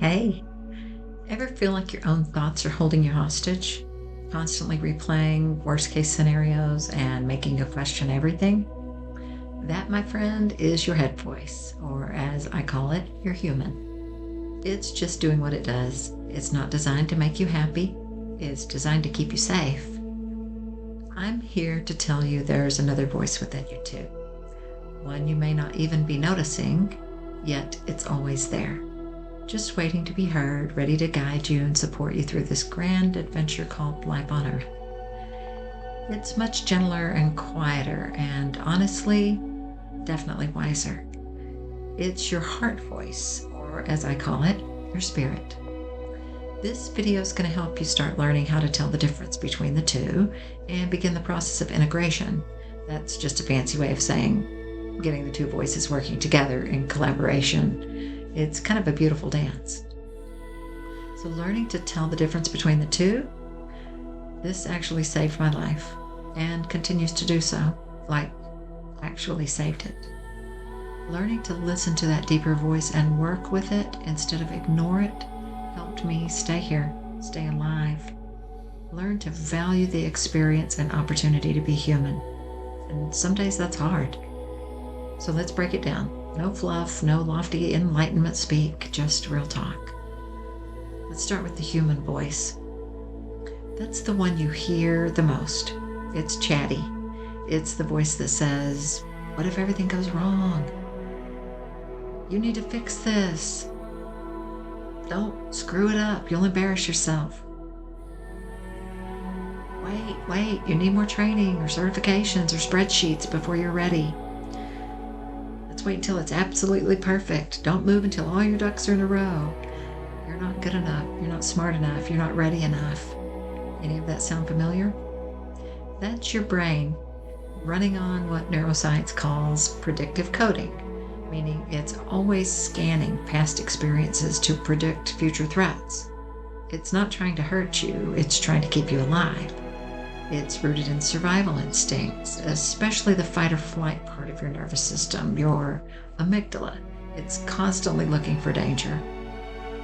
Hey, ever feel like your own thoughts are holding you hostage? Constantly replaying worst case scenarios and making you question everything? That, my friend, is your head voice, or as I call it, your human. It's just doing what it does. It's not designed to make you happy, it's designed to keep you safe. I'm here to tell you there's another voice within you, too. One you may not even be noticing, yet it's always there. Just waiting to be heard, ready to guide you and support you through this grand adventure called life on Earth. It's much gentler and quieter, and honestly, definitely wiser. It's your heart voice, or as I call it, your spirit. This video is going to help you start learning how to tell the difference between the two and begin the process of integration. That's just a fancy way of saying getting the two voices working together in collaboration. It's kind of a beautiful dance. So learning to tell the difference between the two, this actually saved my life and continues to do so, like actually saved it. Learning to listen to that deeper voice and work with it instead of ignore it helped me stay here, stay alive, learn to value the experience and opportunity to be human. And some days that's hard. So let's break it down. No fluff, no lofty enlightenment speak, just real talk. Let's start with the human voice. That's the one you hear the most. It's chatty. It's the voice that says, "What if everything goes wrong? You need to fix this. Don't screw it up. You'll embarrass yourself. Wait, you need more training or certifications or spreadsheets before you're ready. Let's wait until it's absolutely perfect. Don't move until all your ducks are in a row. You're not good enough. You're not smart enough. You're not ready enough." Any of that sound familiar? That's your brain running on what neuroscience calls predictive coding, meaning it's always scanning past experiences to predict future threats. It's not trying to hurt you, it's trying to keep you alive. It's rooted in survival instincts, especially the fight or flight part of your nervous system, your amygdala. It's constantly looking for danger.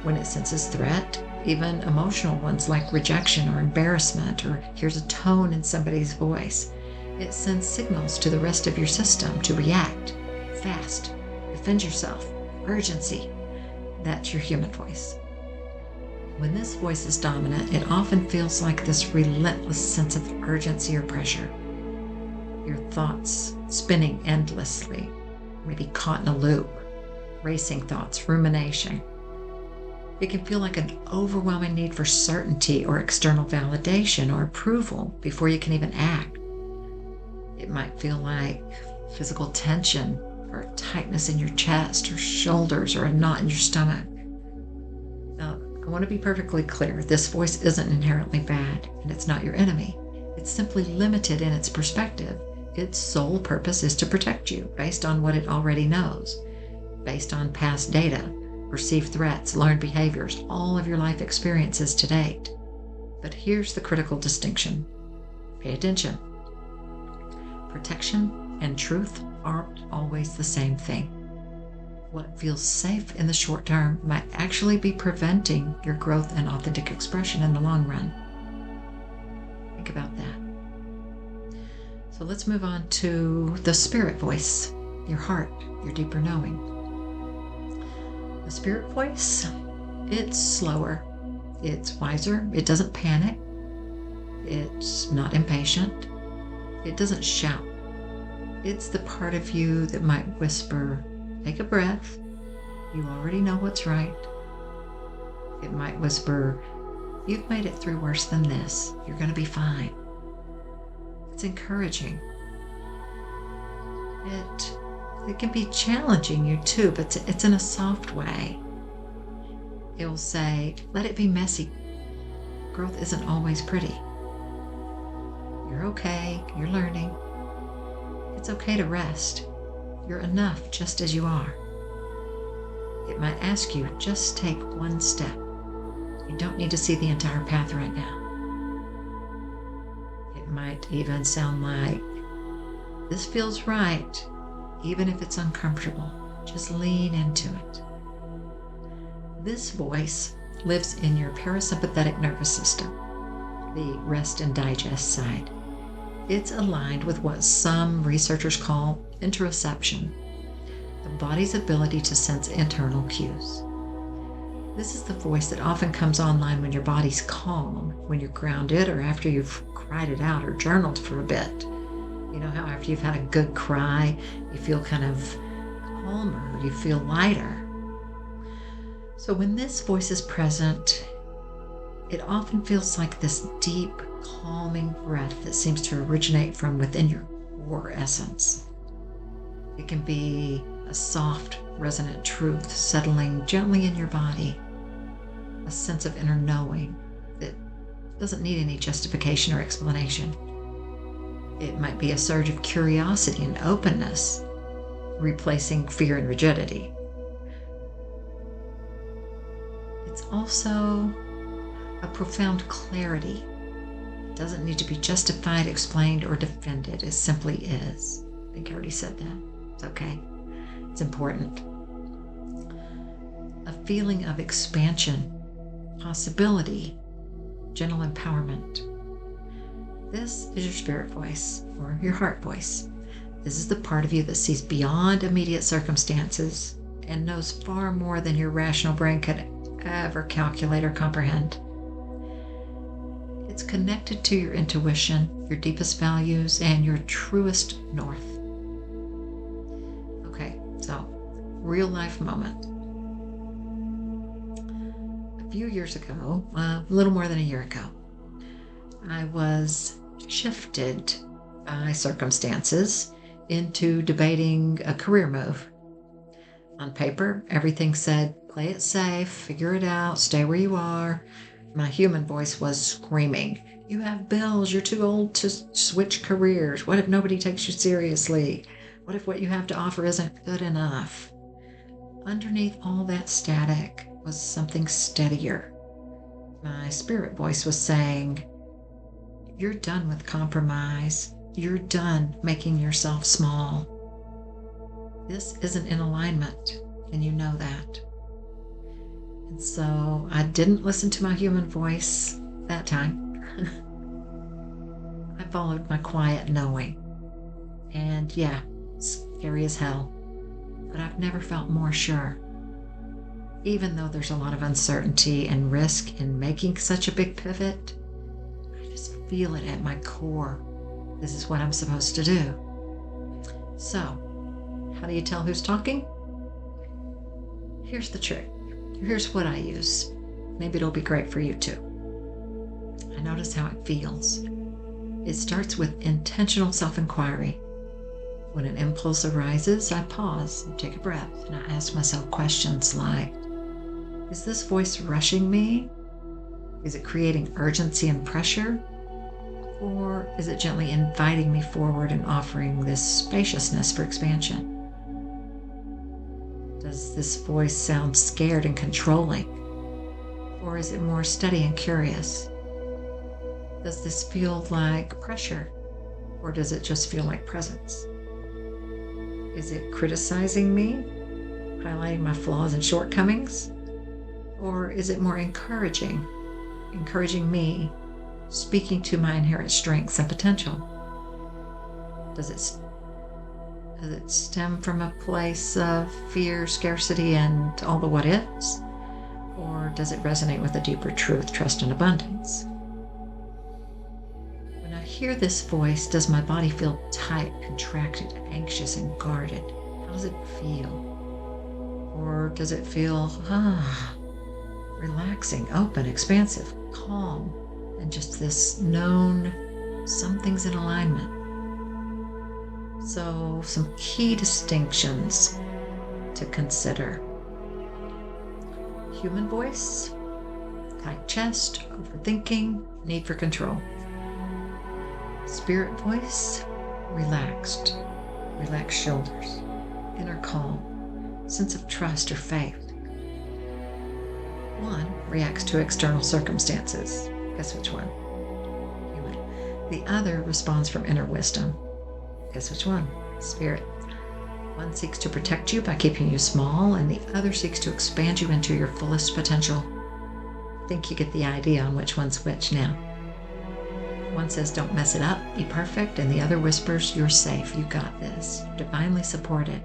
When it senses threat, even emotional ones like rejection or embarrassment, or hears a tone in somebody's voice, it sends signals to the rest of your system to react fast, defend yourself, urgency. That's your human voice. When this voice is dominant, it often feels like this relentless sense of urgency or pressure. Your thoughts spinning endlessly, maybe caught in a loop, racing thoughts, rumination. It can feel like an overwhelming need for certainty or external validation or approval before you can even act. It might feel like physical tension or a tightness in your chest or shoulders or a knot in your stomach. Now, I want to be perfectly clear. This voice isn't inherently bad, and it's not your enemy. It's simply limited in its perspective. Its sole purpose is to protect you based on what it already knows, based on past data, perceived threats, learned behaviors, all of your life experiences to date. But here's the critical distinction. Pay attention. Protection and truth aren't always the same thing. What feels safe in the short term might actually be preventing your growth and authentic expression in the long run. Think about that. So let's move on to the spirit voice, your heart, your deeper knowing. The spirit voice, it's slower, it's wiser, it doesn't panic, it's not impatient, it doesn't shout. It's the part of you that might whisper, "Take a breath, you already know what's right." It might whisper, "You've made it through worse than this, you're going to be fine." It's encouraging. It can be challenging you too, but it's in a soft way. It will say, "Let it be messy. Growth isn't always pretty. You're okay, you're learning. It's okay to rest. You're enough just as you are." It might ask you, just take one step. You don't need to see the entire path right now. It might even sound like, "This feels right, even if it's uncomfortable. Just lean into it." This voice lives in your parasympathetic nervous system, the rest and digest side. It's aligned with what some researchers call interoception, the body's ability to sense internal cues. This is the voice that often comes online when your body's calm, when you're grounded, or after you've cried it out or journaled for a bit. You know how after you've had a good cry, you feel kind of calmer, you feel lighter. So when this voice is present, it often feels like this deep, calming breath that seems to originate from within your core essence. It can be a soft, resonant truth settling gently in your body, a sense of inner knowing that doesn't need any justification or explanation. It might be a surge of curiosity and openness, replacing fear and rigidity. It's also a profound clarity. It doesn't need to be justified, explained, or defended. It simply is. I think I already said that. It's okay. It's important. A feeling of expansion, possibility, gentle empowerment. This is your spirit voice, or your heart voice. This is the part of you that sees beyond immediate circumstances and knows far more than your rational brain could ever calculate or comprehend. It's connected to your intuition, your deepest values, and your truest north. Okay, so real life moment. A few years ago, a little more than a year ago, I was shifted by circumstances into debating a career move. On paper, everything said, play it safe, figure it out, stay where you are. My human voice was screaming, you have bills, you're too old to switch careers. What if nobody takes you seriously? What if what you have to offer isn't good enough? Underneath all that static was something steadier. My spirit voice was saying, you're done with compromise. You're done making yourself small. This isn't in alignment, and you know that. And so I didn't listen to my human voice that time. I followed my quiet knowing. And yeah, scary as hell. But I've never felt more sure. Even though there's a lot of uncertainty and risk in making such a big pivot, I just feel it at my core. This is what I'm supposed to do. So, how do you tell who's talking? Here's the trick. Here's what I use. Maybe it'll be great for you too. I notice how it feels. It starts with intentional self-inquiry. When an impulse arises, I pause and take a breath, and I ask myself questions like, is this voice rushing me? Is it creating urgency and pressure? Or is it gently inviting me forward and offering this spaciousness for expansion? Does this voice sound scared and controlling? Or is it more steady and curious? Does this feel like pressure? Or does it just feel like presence? Is it criticizing me, highlighting my flaws and shortcomings? Or is it more encouraging me, speaking to my inherent strengths and potential? Does it stem from a place of fear, scarcity, and all the what ifs? Or does it resonate with a deeper truth, trust, and abundance? When I hear this voice, does my body feel tight, contracted, anxious, and guarded? How does it feel? Or does it feel relaxing, open, expansive, calm, and just this known something's in alignment? So, some key distinctions to consider. Human voice, tight chest, overthinking, need for control. Spirit voice, relaxed shoulders, inner calm, sense of trust or faith. One reacts to external circumstances. Guess which one? Human. The other responds from inner wisdom. Guess which one? Spirit. One seeks to protect you by keeping you small, and the other seeks to expand you into your fullest potential. I think you get the idea on which one's which now. One says, don't mess it up, be perfect, and the other whispers, you're safe, you got this, divinely supported.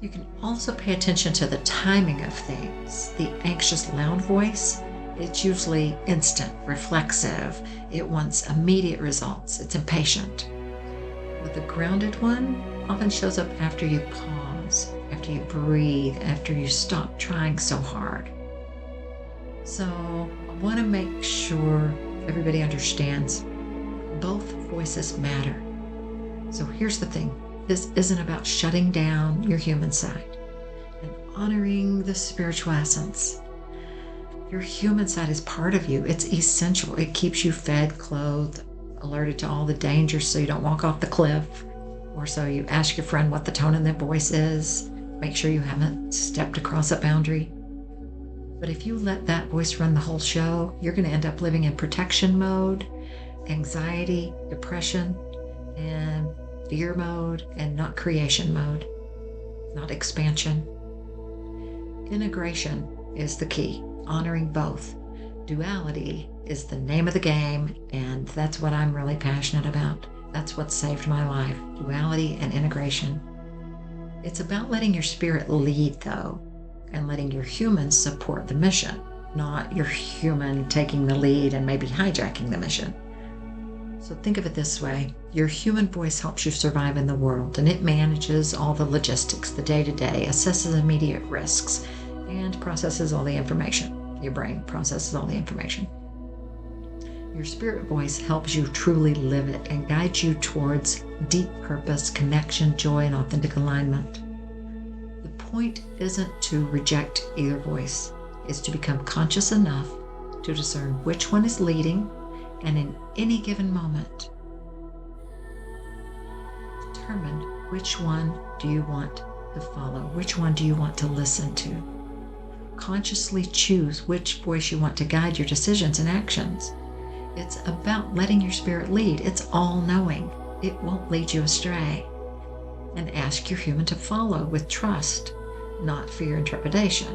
You can also pay attention to the timing of things. The anxious, loud voice, it's usually instant, reflexive. It wants immediate results. It's impatient. But the grounded one often shows up after you pause, after you breathe, after you stop trying so hard. So I want to make sure everybody understands both voices matter. So here's the thing. This isn't about shutting down your human side and honoring the spiritual essence. Your human side is part of you. It's essential. It keeps you fed, clothed, alerted to all the dangers so you don't walk off the cliff, or so you ask your friend what the tone in their voice is. Make sure you haven't stepped across a boundary. But if you let that voice run the whole show, you're going to end up living in protection mode, anxiety, depression, and fear mode, and not creation mode, not expansion. Integration is the key, honoring both. Duality is the name of the game, and that's what I'm really passionate about. That's what saved my life, duality and integration. It's about letting your spirit lead, though, and letting your human support the mission, not your human taking the lead and maybe hijacking the mission. So think of it this way. Your human voice helps you survive in the world, and it manages all the logistics, the day-to-day, assesses immediate risks, and processes all the information. Your brain processes all the information. Your spirit voice helps you truly live it and guides you towards deep purpose, connection, joy, and authentic alignment. The point isn't to reject either voice. It's to become conscious enough to discern which one is leading, and in any given moment, determine which one do you want to follow, which one do you want to listen to. Consciously choose which voice you want to guide your decisions and actions. It's about letting your spirit lead. It's all-knowing. It won't lead you astray. And ask your human to follow with trust, not fear and trepidation.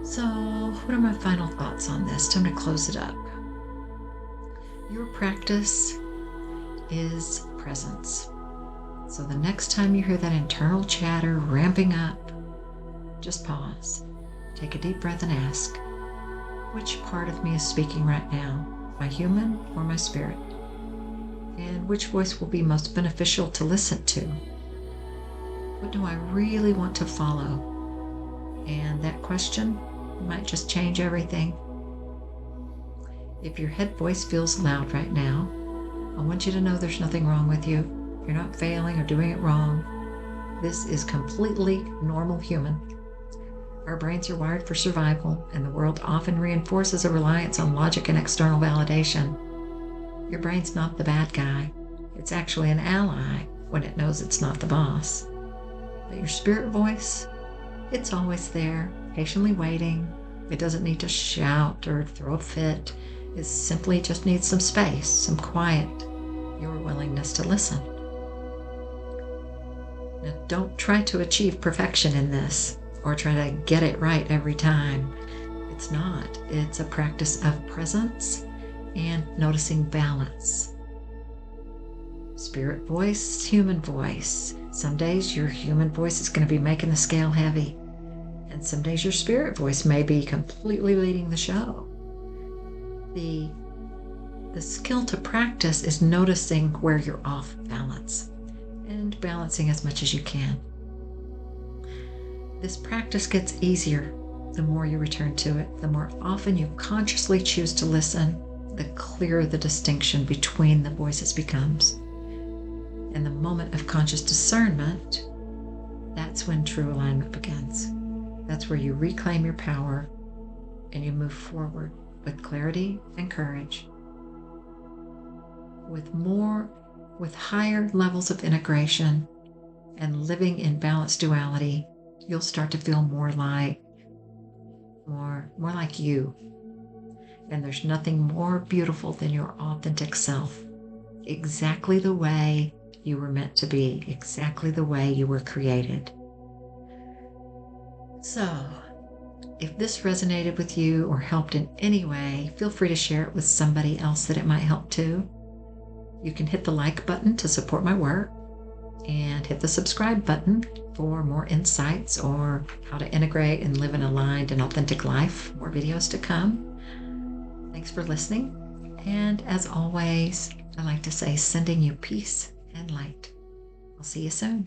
So, what are my final thoughts on this? Time to close it up. Your practice is presence. So the next time you hear that internal chatter ramping up, just pause, take a deep breath and ask, which part of me is speaking right now, my human or my spirit? And which voice will be most beneficial to listen to? What do I really want to follow? And that question might just change everything. If your head voice feels loud right now, I want you to know there's nothing wrong with you. You're not failing or doing it wrong. This is completely normal human. Our brains are wired for survival, and the world often reinforces a reliance on logic and external validation. Your brain's not the bad guy. It's actually an ally when it knows it's not the boss. But your spirit voice, it's always there, patiently waiting. It doesn't need to shout or throw a fit. It simply just needs some space, some quiet, your willingness to listen. Now, don't try to achieve perfection in this or try to get it right every time. It's not. It's a practice of presence and noticing balance. Spirit voice, human voice. Some days your human voice is going to be making the scale heavy, and some days your spirit voice may be completely leading the show. The skill to practice is noticing where you're off balance and balancing as much as you can. This practice gets easier the more you return to it. The more often you consciously choose to listen, the clearer the distinction between the voices becomes. And the moment of conscious discernment, that's when true alignment begins. That's where you reclaim your power and you move forward with clarity and courage. With higher levels of integration and living in balanced duality, you'll start to feel more like you. And there's nothing more beautiful than your authentic self, exactly the way you were meant to be, exactly the way you were created. So, if this resonated with you or helped in any way, feel free to share it with somebody else that it might help too. You can hit the like button to support my work and hit the subscribe button for more insights or how to integrate and live an aligned and authentic life. More videos to come. Thanks for listening. And as always, I like to say, sending you peace and light. I'll see you soon.